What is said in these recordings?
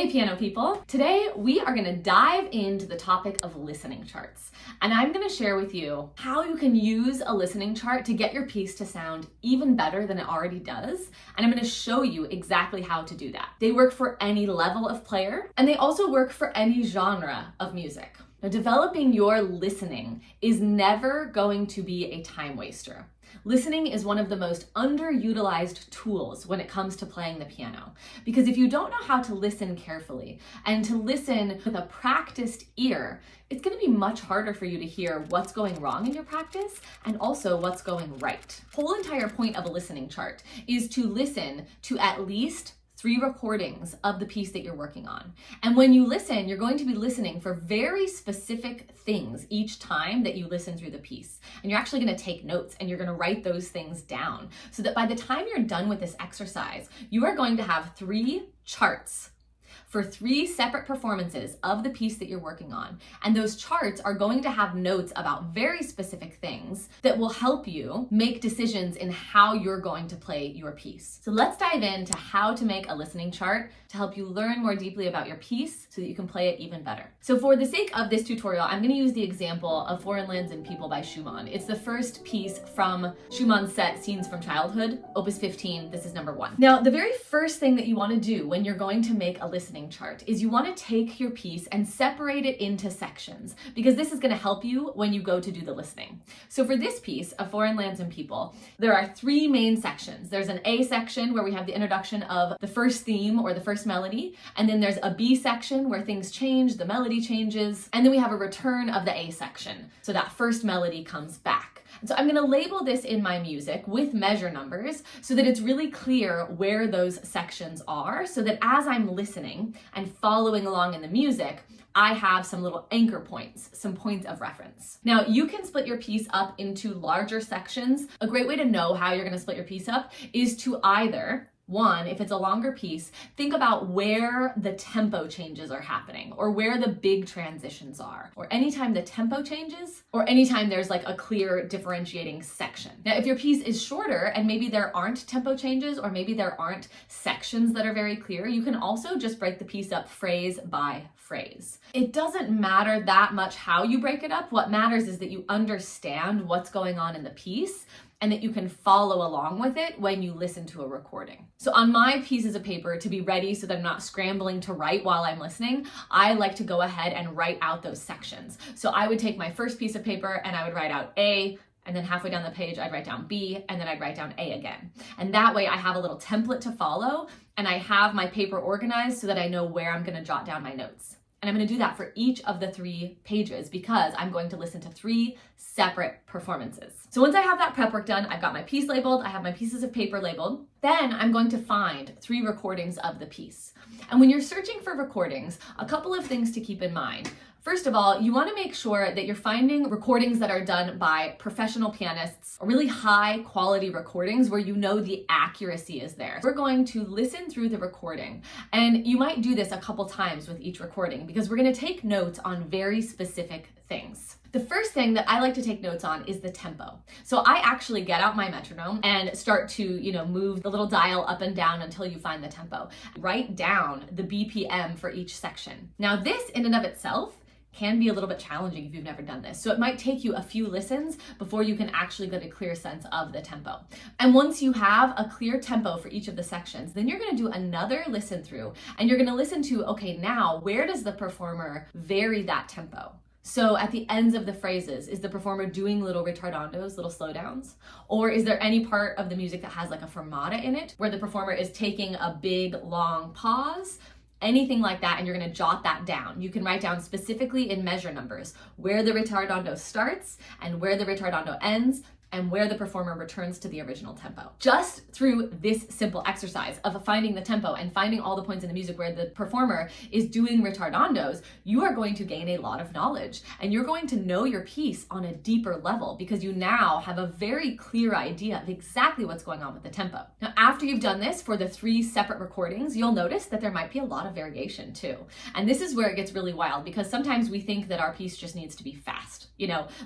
Hey piano people! Today we are going to dive into the topic of listening charts, and I'm going to share with you how you can use a listening chart to get your piece to sound even better than it already does, and I'm going to show you exactly how to do that. They work for any level of player, and they also work for any genre of music. Now, developing your listening is never going to be a time waster. Listening is one of the most underutilized tools when it comes to playing the piano. Because if you don't know how to listen carefully and to listen with a practiced ear, it's going to be much harder for you to hear what's going wrong in your practice and also what's going right. The whole entire point of a listening chart is to listen to at least 3 recordings of the piece that you're working on. And when you listen, you're going to be listening for very specific things each time that you listen through the piece. And you're actually going to take notes and you're going to write those things down so that by the time you're done with this exercise, you are going to have 3 charts for 3 separate performances of the piece that you're working on. And those charts are going to have notes about very specific things that will help you make decisions in how you're going to play your piece. So let's dive into how to make a listening chart to help you learn more deeply about your piece so that you can play it even better. So for the sake of this tutorial, I'm going to use the example of Foreign Lands and People by Schumann. It's the first piece from Schumann's set Scenes from Childhood, Opus 15. This is number 1. Now, the very first thing that you want to do when you're going to make a listening chart is you want to take your piece and separate it into sections, because this is going to help you when you go to do the listening. So for this piece of Foreign Lands and People, there are 3 main sections. There's an A section where we have the introduction of the first theme or the first melody, and then there's a B section where things change, the melody changes, and then we have a return of the A section. So that first melody comes back. And so I'm going to label this in my music with measure numbers so that it's really clear where those sections are, so that as I'm listening and following along in the music, I have some little anchor points, some points of reference. Now, you can split your piece up into larger sections. A great way to know how you're going to split your piece up is to either, 1, if it's a longer piece, think about where the tempo changes are happening or where the big transitions are, or anytime the tempo changes, or anytime there's like a clear differentiating section. Now, if your piece is shorter and maybe there aren't tempo changes or maybe there aren't sections that are very clear, you can also just break the piece up phrase by phrase. It doesn't matter that much how you break it up. What matters is that you understand what's going on in the piece and that you can follow along with it when you listen to a recording. So on my pieces of paper, to be ready so that I'm not scrambling to write while I'm listening, I like to go ahead and write out those sections. So I would take my first piece of paper and I would write out A, and then halfway down the page, I'd write down B, and then I'd write down A again. And that way I have a little template to follow, and I have my paper organized so that I know where I'm gonna jot down my notes. And I'm going to do that for each of the 3 pages because I'm going to listen to 3 separate performances. So once I have that prep work done, I've got my piece labeled, I have my pieces of paper labeled, then I'm going to find 3 recordings of the piece. And when you're searching for recordings, a couple of things to keep in mind. First of all, you want to make sure that you're finding recordings that are done by professional pianists, or really high quality recordings where you know the accuracy is there. We're going to listen through the recording, and you might do this a couple times with each recording because we're going to take notes on very specific things. The first thing that I like to take notes on is the tempo. So I actually get out my metronome and start to, move the little dial up and down until you find the tempo. Write down the BPM for each section. Now this in and of itself can be a little bit challenging if you've never done this. So it might take you a few listens before you can actually get a clear sense of the tempo. And once you have a clear tempo for each of the sections, then you're gonna do another listen through and you're gonna listen to, okay, now where does the performer vary that tempo? So at the ends of the phrases, is the performer doing little ritardandos, little slowdowns? Or is there any part of the music that has like a fermata in it where the performer is taking a big long pause? Anything like that, and you're gonna jot that down. You can write down specifically in measure numbers where the ritardando starts and where the ritardando ends, and where the performer returns to the original tempo. Just through this simple exercise of finding the tempo and finding all the points in the music where the performer is doing ritardandos, you are going to gain a lot of knowledge and you're going to know your piece on a deeper level because you now have a very clear idea of exactly what's going on with the tempo. Now, after you've done this for the 3 separate recordings, you'll notice that there might be a lot of variation too. And this is where it gets really wild because sometimes we think that our piece just needs to be fast.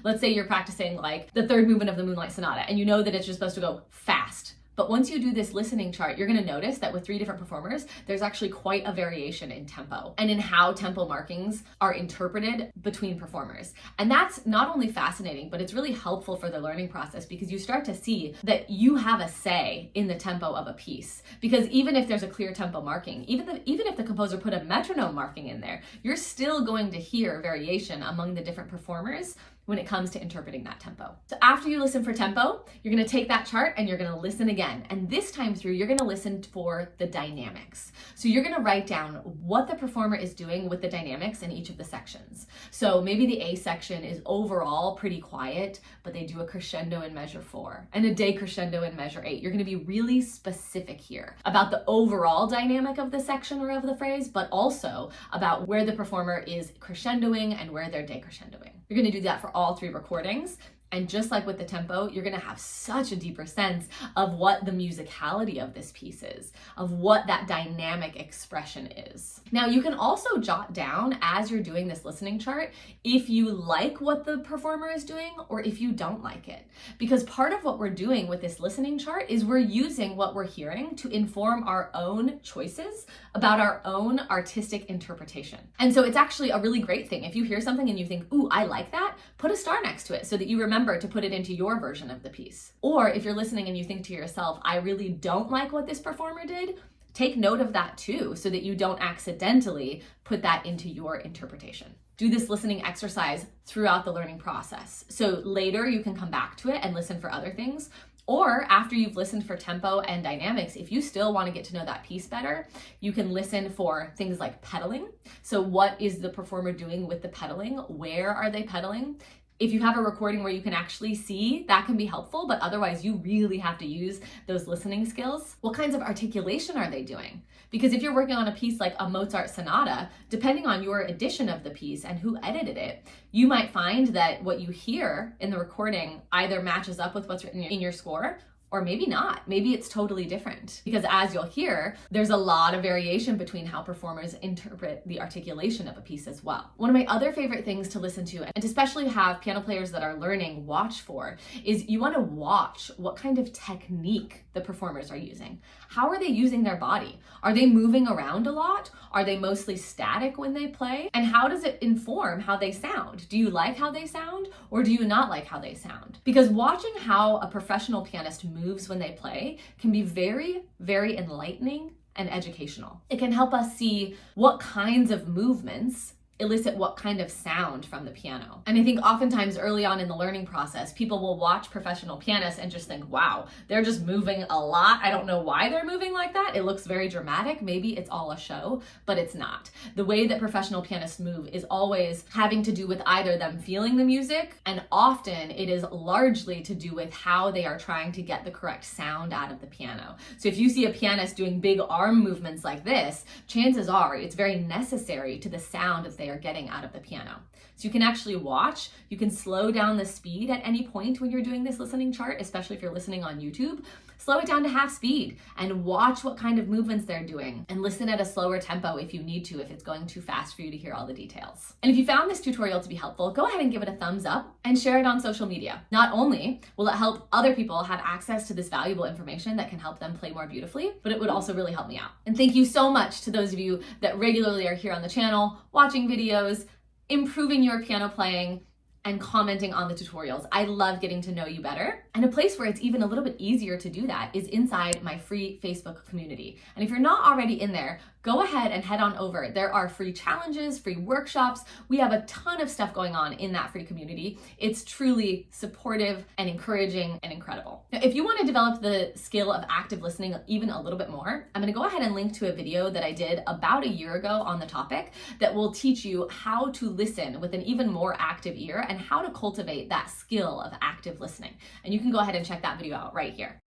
Let's say you're practicing like the 3rd movement of the Moonlight Sonata and you know that it's just supposed to go fast. But once you do this listening chart, you're going to notice that with 3 different performers, there's actually quite a variation in tempo and in how tempo markings are interpreted between performers. And that's not only fascinating, but it's really helpful for the learning process because you start to see that you have a say in the tempo of a piece. Because even if there's a clear tempo marking, even if the composer put a metronome marking in there, you're still going to hear variation among the different performers when it comes to interpreting that tempo. So after you listen for tempo, you're gonna take that chart and you're gonna listen again. And this time through, you're gonna listen for the dynamics. So you're gonna write down what the performer is doing with the dynamics in each of the sections. So maybe the A section is overall pretty quiet, but they do a crescendo in measure 4 and a decrescendo in measure 8. You're gonna be really specific here about the overall dynamic of the section or of the phrase, but also about where the performer is crescendoing and where they're decrescendoing. You're gonna do that for all 3 recordings. And just like with the tempo, you're gonna have such a deeper sense of what the musicality of this piece is, of what that dynamic expression is. Now, you can also jot down as you're doing this listening chart if you like what the performer is doing or if you don't like it. Because part of what we're doing with this listening chart is we're using what we're hearing to inform our own choices about our own artistic interpretation. And so it's actually a really great thing. If you hear something and you think, ooh, I like that, put a star next to it so that you remember to put it into your version of the piece. Or if you're listening and you think to yourself, I really don't like what this performer did, take note of that too, so that you don't accidentally put that into your interpretation. Do this listening exercise throughout the learning process. So later you can come back to it and listen for other things. Or after you've listened for tempo and dynamics, if you still want to get to know that piece better, you can listen for things like pedaling. So what is the performer doing with the pedaling? Where are they pedaling? If you have a recording where you can actually see, that can be helpful, but otherwise you really have to use those listening skills. What kinds of articulation are they doing? Because if you're working on a piece like a Mozart sonata, depending on your edition of the piece and who edited it, you might find that what you hear in the recording either matches up with what's written in your score, or maybe not. Maybe it's totally different. Because as you'll hear, there's a lot of variation between how performers interpret the articulation of a piece as well. One of my other favorite things to listen to, and to especially have piano players that are learning watch for, is you want to watch what kind of technique the performers are using. How are they using their body? Are they moving around a lot? Are they mostly static when they play? And how does it inform how they sound? Do you like how they sound, or do you not like how they sound? Because watching how a professional pianist moves when they play can be very, very enlightening and educational. It can help us see what kinds of movements elicit what kind of sound from the piano. And I think oftentimes early on in the learning process, people will watch professional pianists and just think, wow, they're just moving a lot. I don't know why they're moving like that. It looks very dramatic. Maybe it's all a show, but it's not. The way that professional pianists move is always having to do with either them feeling the music, and often it is largely to do with how they are trying to get the correct sound out of the piano. So if you see a pianist doing big arm movements like this, chances are it's very necessary to the sound that they are getting out of the piano. So you can actually watch, you can slow down the speed at any point when you're doing this listening chart, especially if you're listening on YouTube. Slow it down to half speed and watch what kind of movements they're doing, and listen at a slower tempo if you need to, if it's going too fast for you to hear all the details. And if you found this tutorial to be helpful, go ahead and give it a thumbs up and share it on social media. Not only will it help other people have access to this valuable information that can help them play more beautifully, but it would also really help me out. And thank you so much to those of you that regularly are here on the channel, watching videos, improving your piano playing, and commenting on the tutorials. I love getting to know you better. And a place where it's even a little bit easier to do that is inside my free Facebook community. And if you're not already in there, go ahead and head on over. There are free challenges, free workshops. We have a ton of stuff going on in that free community. It's truly supportive and encouraging and incredible. Now, if you want to develop the skill of active listening even a little bit more, I'm going to go ahead and link to a video that I did about a year ago on the topic that will teach you how to listen with an even more active ear and how to cultivate that skill of active listening. And you can go ahead and check that video out right here.